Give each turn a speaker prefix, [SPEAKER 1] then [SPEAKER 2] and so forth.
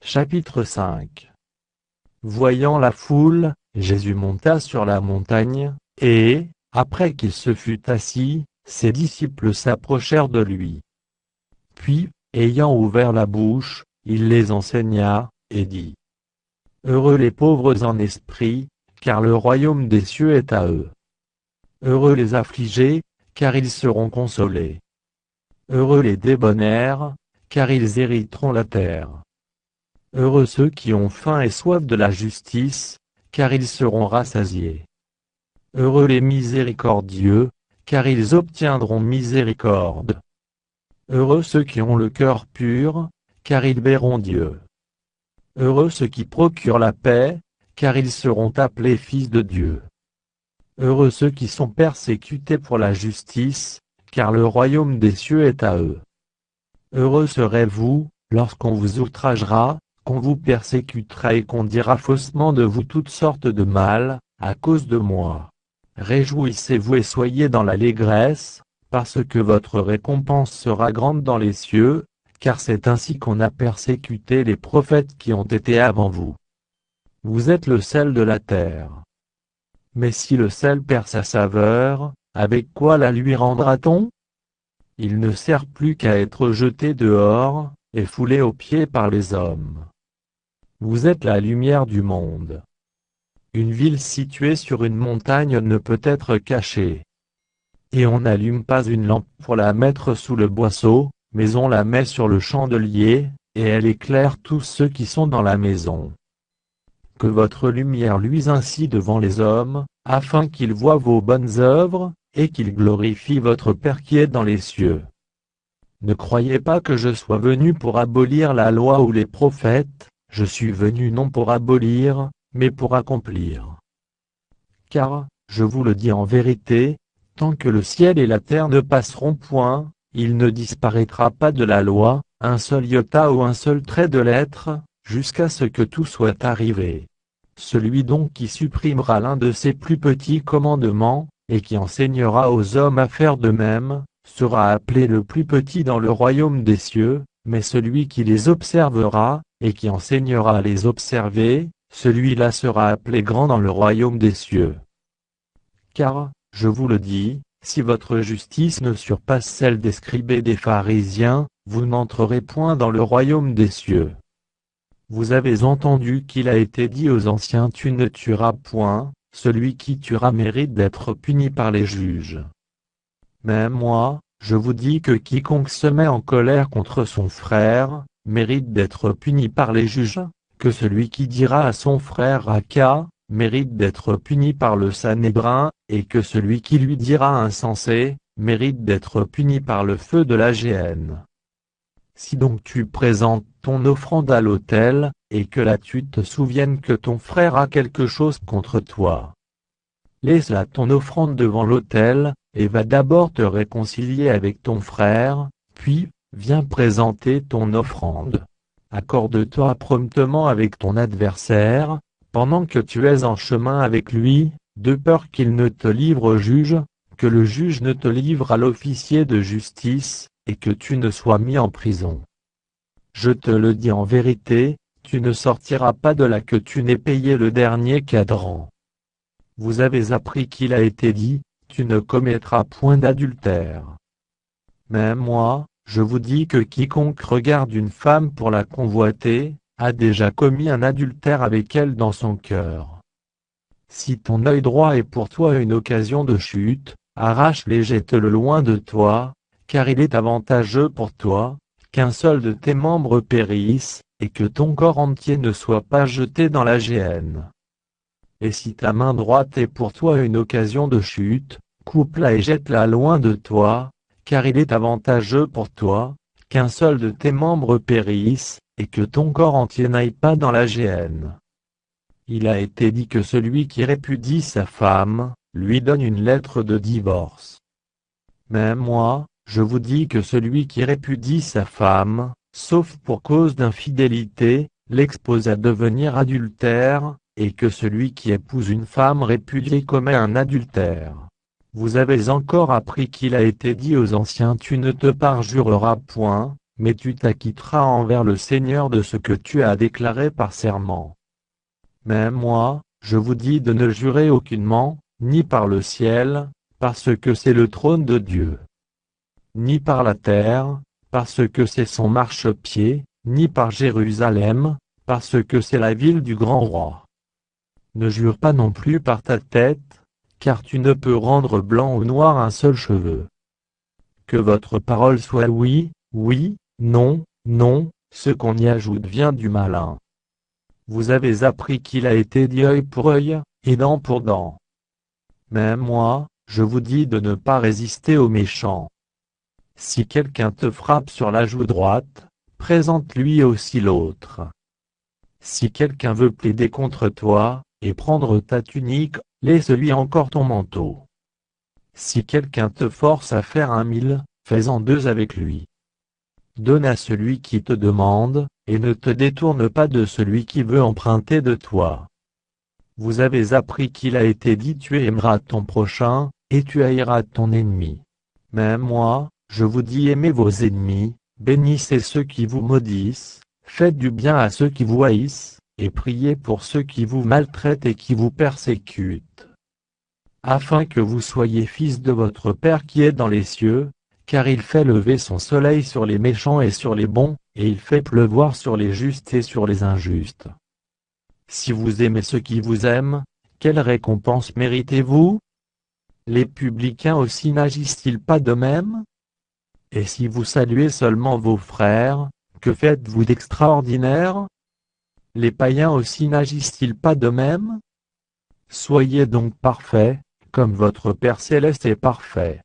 [SPEAKER 1] Chapitre 5. Voyant la foule, Jésus monta sur la montagne, et, après qu'il se fut assis, ses disciples s'approchèrent de lui. Puis, ayant ouvert la bouche, il les enseigna, et dit : Heureux les pauvres en esprit, car le royaume des cieux est à eux. Heureux les affligés, car ils seront consolés. Heureux les débonnaires, car ils hériteront la terre. Heureux ceux qui ont faim et soif de la justice, car ils seront rassasiés. Heureux les miséricordieux, car ils obtiendront miséricorde. Heureux ceux qui ont le cœur pur, car ils verront Dieu. Heureux ceux qui procurent la paix, car ils seront appelés fils de Dieu. Heureux ceux qui sont persécutés pour la justice, car le royaume des cieux est à eux. Heureux serez-vous, lorsqu'on vous outragera, qu'on vous persécutera et qu'on dira faussement de vous toutes sortes de mal, à cause de moi. Réjouissez-vous et soyez dans l'allégresse, parce que votre récompense sera grande dans les cieux, car c'est ainsi qu'on a persécuté les prophètes qui ont été avant vous. Vous êtes le sel de la terre. Mais si le sel perd sa saveur, avec quoi la lui rendra-t-on ? Il ne sert plus qu'à être jeté dehors, et foulé aux pieds par les hommes. Vous êtes la lumière du monde. Une ville située sur une montagne ne peut être cachée. Et on n'allume pas une lampe pour la mettre sous le boisseau, mais on la met sur le chandelier, et elle éclaire tous ceux qui sont dans la maison. Que votre lumière luise ainsi devant les hommes, afin qu'ils voient vos bonnes œuvres, et qu'ils glorifient votre Père qui est dans les cieux. Ne croyez pas que je sois venu pour abolir la loi ou les prophètes, je suis venu non pour abolir, mais pour accomplir. Car, je vous le dis en vérité, tant que le ciel et la terre ne passeront point, il ne disparaîtra pas de la loi, un seul iota ou un seul trait de lettre, jusqu'à ce que tout soit arrivé. Celui donc qui supprimera l'un de ces plus petits commandements, et qui enseignera aux hommes à faire de même, sera appelé le plus petit dans le royaume des cieux, mais celui qui les observera, et qui enseignera à les observer, celui-là sera appelé grand dans le royaume des cieux. Car, je vous le dis, si votre justice ne surpasse celle des scribes et des pharisiens, vous n'entrerez point dans le royaume des cieux. Vous avez entendu qu'il a été dit aux anciens : tu ne tueras point, celui qui tuera mérite d'être puni par les juges. Mais moi, je vous dis que quiconque se met en colère contre son frère, mérite d'être puni par les juges, que celui qui dira à son frère Raka, mérite d'être puni par le Sanhédrin, et que celui qui lui dira insensé, mérite d'être puni par le feu de la géhenne. Si donc tu présentes ton offrande à l'autel, et que là tu te souviennes que ton frère a quelque chose contre toi, laisse là ton offrande devant l'autel, et va d'abord te réconcilier avec ton frère, puis, viens présenter ton offrande. Accorde-toi promptement avec ton adversaire, pendant que tu es en chemin avec lui, de peur qu'il ne te livre au juge, que le juge ne te livre à l'officier de justice, et que tu ne sois mis en prison. Je te le dis en vérité, tu ne sortiras pas de là que tu n'aies payé le dernier cadran. Vous avez appris qu'il a été dit : tu ne commettras point d'adultère. Mais moi, je vous dis que quiconque regarde une femme pour la convoiter, a déjà commis un adultère avec elle dans son cœur. Si ton œil droit est pour toi une occasion de chute, arrache-le et jette-le loin de toi, car il est avantageux pour toi, qu'un seul de tes membres périsse, et que ton corps entier ne soit pas jeté dans la géhenne. Et si ta main droite est pour toi une occasion de chute, coupe-la et jette-la loin de toi, car il est avantageux pour toi, qu'un seul de tes membres périsse, et que ton corps entier n'aille pas dans la géhenne. Il a été dit que celui qui répudie sa femme, lui donne une lettre de divorce. Mais moi, je vous dis que celui qui répudie sa femme, sauf pour cause d'infidélité, l'expose à devenir adultère, et que celui qui épouse une femme répudiée commet un adultère. Vous avez encore appris qu'il a été dit aux anciens : tu ne te parjureras point, mais tu t'acquitteras envers le Seigneur de ce que tu as déclaré par serment. Mais moi, je vous dis de ne jurer aucunement, ni par le ciel, parce que c'est le trône de Dieu, ni par la terre, parce que c'est son marchepied, ni par Jérusalem, parce que c'est la ville du grand roi. Ne jure pas non plus par ta tête, car tu ne peux rendre blanc ou noir un seul cheveu. Que votre parole soit oui, oui, non, non, ce qu'on y ajoute vient du malin. Vous avez appris qu'il a été dit œil pour œil, et dent pour dent. Mais moi, je vous dis de ne pas résister aux méchants. Si quelqu'un te frappe sur la joue droite, présente-lui aussi l'autre. Si quelqu'un veut plaider contre toi, et prendre ta tunique, laisse-lui encore ton manteau. Si quelqu'un te force à faire 1 000, fais-en 2 avec lui. Donne à celui qui te demande, et ne te détourne pas de celui qui veut emprunter de toi. Vous avez appris qu'il a été dit tu aimeras ton prochain, et tu haïras ton ennemi. Mais moi, je vous dis aimez vos ennemis, bénissez ceux qui vous maudissent, faites du bien à ceux qui vous haïssent, et priez pour ceux qui vous maltraitent et qui vous persécutent. Afin que vous soyez fils de votre Père qui est dans les cieux, car il fait lever son soleil sur les méchants et sur les bons, et il fait pleuvoir sur les justes et sur les injustes. Si vous aimez ceux qui vous aiment, quelle récompense méritez-vous? Les publicains aussi n'agissent-ils pas de même? Et si vous saluez seulement vos frères, que faites-vous d'extraordinaire? Les païens aussi n'agissent-ils pas de même? Soyez donc parfaits, comme votre Père céleste est parfait.